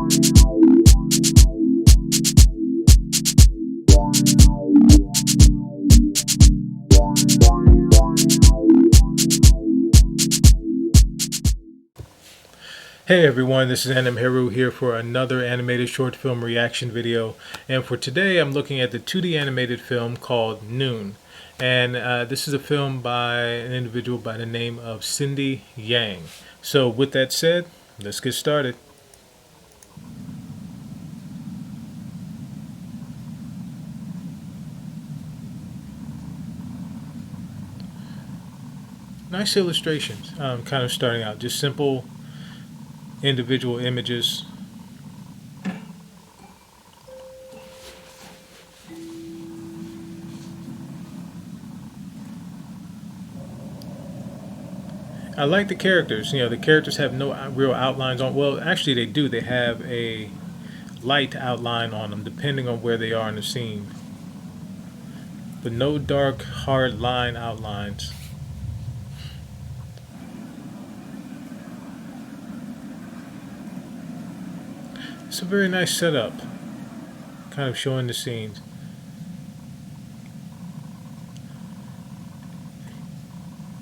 Hey everyone, this is Anim here for another animated short film reaction video. And for today, I'm looking at the 2D animated film called Noon. And this is a film by an individual by the name of Cindy Yang. So with that said, let's get started. Nice illustrations, kind of starting out, just simple individual images. I like the characters. You know, the characters have no real outlines on. Well, actually, they do. They have a light outline on them, depending on where they are in the scene. But no dark, hard line outlines. It's a very nice setup, kind of showing the scenes.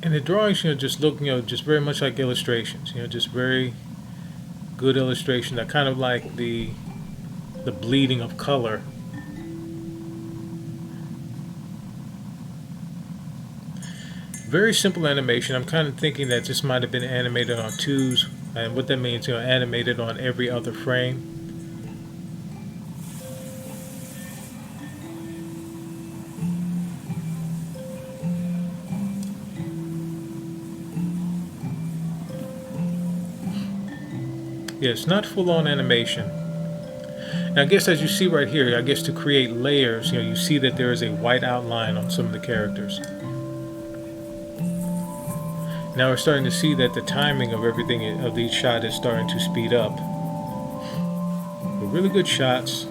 And the drawings, just look, just very much like illustrations. Just very good illustration. I kind of like the bleeding of color. Very simple animation. I'm kind of thinking that this might have been animated on twos, and what that means, animated on every other frame. Yeah, it's not full-on animation. Now, I guess as you see right here, I guess to create layers, you see that there is a white outline on some of the characters. Now we're starting to see that the timing of everything of each shot is starting to speed up. But really good shots.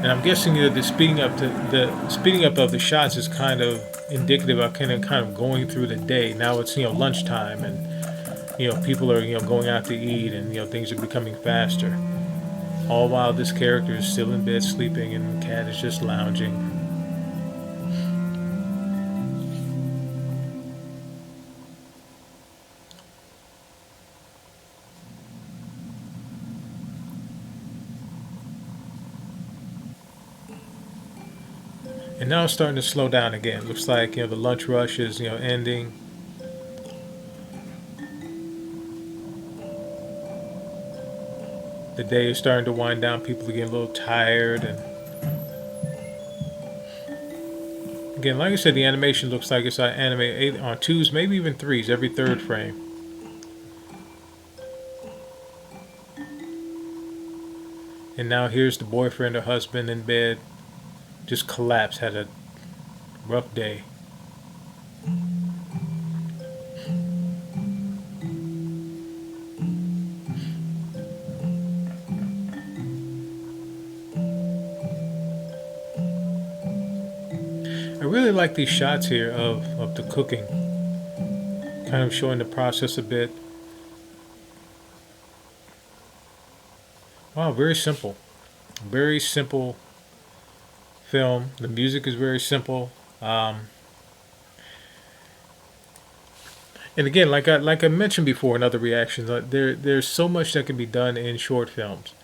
And I'm guessing the speeding up of the shots is kind of indicative of kind of going through the day. Now it's lunchtime, and people are going out to eat, and things are becoming faster. All while this character is still in bed sleeping, and the cat is just lounging. And now it's starting to slow down again. Looks like the lunch rush is ending. The day is starting to wind down. People are getting a little tired, and again, like I said, the animation looks like it's animated on twos, maybe even threes, every third frame. And now here's the boyfriend or husband in bed. Just collapsed, had a rough day. I really like these shots here of the cooking, kind of showing the process a bit. Wow, very simple film. The music is very simple, and again, like I mentioned before in other reactions, there's so much that can be done in short films,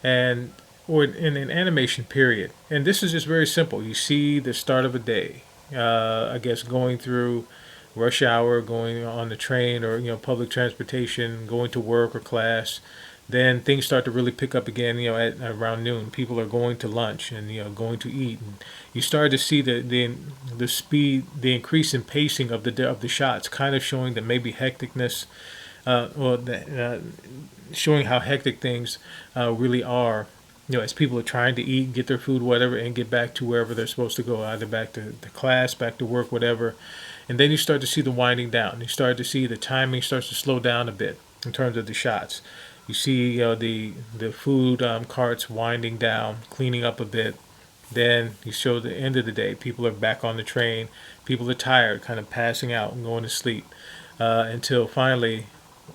or in an animation period. And this is just very simple. You see the start of a day, I guess going through rush hour, going on the train or public transportation, going to work or class. Then things start to really pick up again, at around noon. People are going to lunch and going to eat, and you start to see the speed, the increase in pacing of the shots, kind of showing that maybe hecticness, showing how hectic things really are. As people are trying to eat, get their food, whatever, and get back to wherever they're supposed to go, either back to class, back to work, whatever. And then you start to see the winding down. You start to see the timing starts to slow down a bit in terms of the shots. You see the food carts winding down, cleaning up a bit. Then you show the end of the day. People are back on the train. People are tired, kind of passing out and going to sleep, until finally,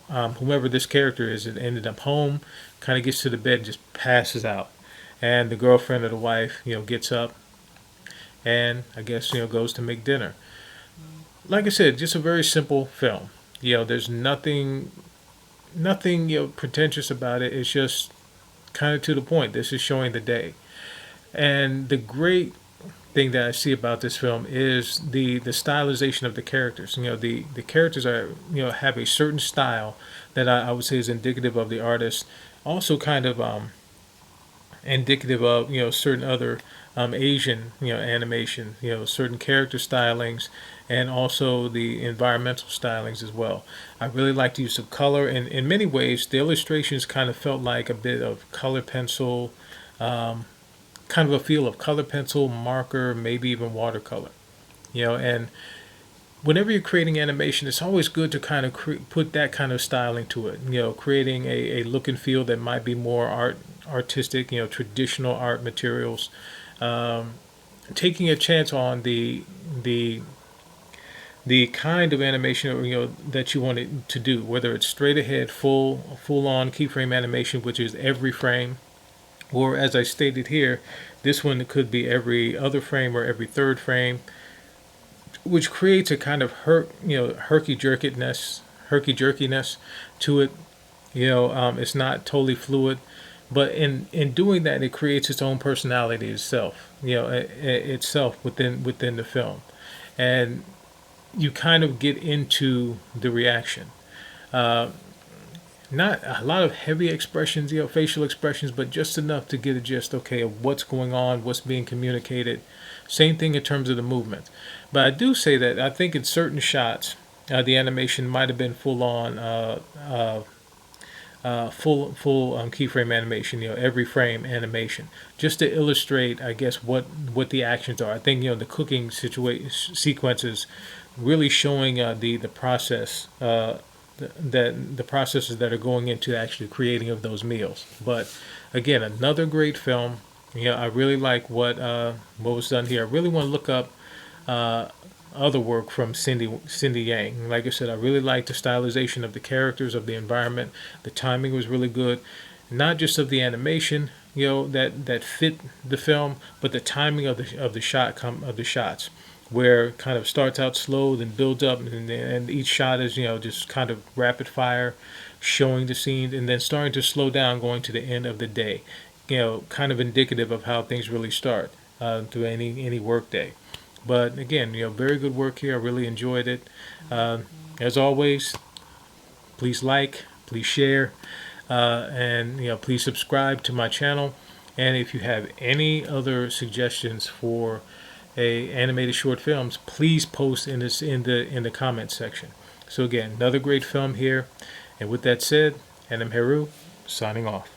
whomever this character is, it ended up home, kind of gets to the bed, and just passes out, and the girlfriend or the wife, gets up and I guess goes to make dinner. Like I said, just a very simple film. There's nothing pretentious about it. It's just kind of to the point. This is showing the day. And the great thing that I see about this film is the stylization of the characters. The characters are have a certain style that I would say is indicative of the artist. Also, kind of indicative of certain other Asian animation. Certain character stylings, and also the environmental stylings as well. I really like the use of color, and in many ways, the illustrations kind of felt like a bit of color pencil. Kind of a feel of color pencil, marker, maybe even watercolor. And whenever you're creating animation, it's always good to kind of put that kind of styling to it. Creating a look and feel that might be more artistic, traditional art materials. Taking a chance on the the kind of animation that you want it to do, whether it's straight ahead, full on keyframe animation, which is every frame, or as I stated here, this one could be every other frame or every third frame, which creates a kind of herky jerkiness to it. It's not totally fluid, but in doing that, it creates its own personality itself. Itself within the film, and you kind of get into the reaction. Uh, Not a lot of heavy expressions, facial expressions, but just enough to get a gist, okay, of what's going on, what's being communicated. Same thing in terms of the movement. But I do say that I think in certain shots, the animation might have been full on, full keyframe animation, every frame animation, just to illustrate, I guess, what the actions are. I think the cooking sequences really showing the process. The processes that are going into actually creating of those meals. But again, another great film. I really like what was done here. I really want to look up uh, other work from Cindy Yang. Like I said, I really like the stylization of the characters, of the environment. The timing was really good, not just of the animation, that fit the film, but the timing of the shots, where it kind of starts out slow, then builds up, and each shot is just kind of rapid fire, showing the scene, and then starting to slow down, going to the end of the day. Kind of indicative of how things really start through any work day. But again, very good work here. I really enjoyed it. As always, please like, please share, and please subscribe to my channel. And if you have any other suggestions for animated short films, please post in the comments section. So again, another great film here. And with that said, Anim signing off.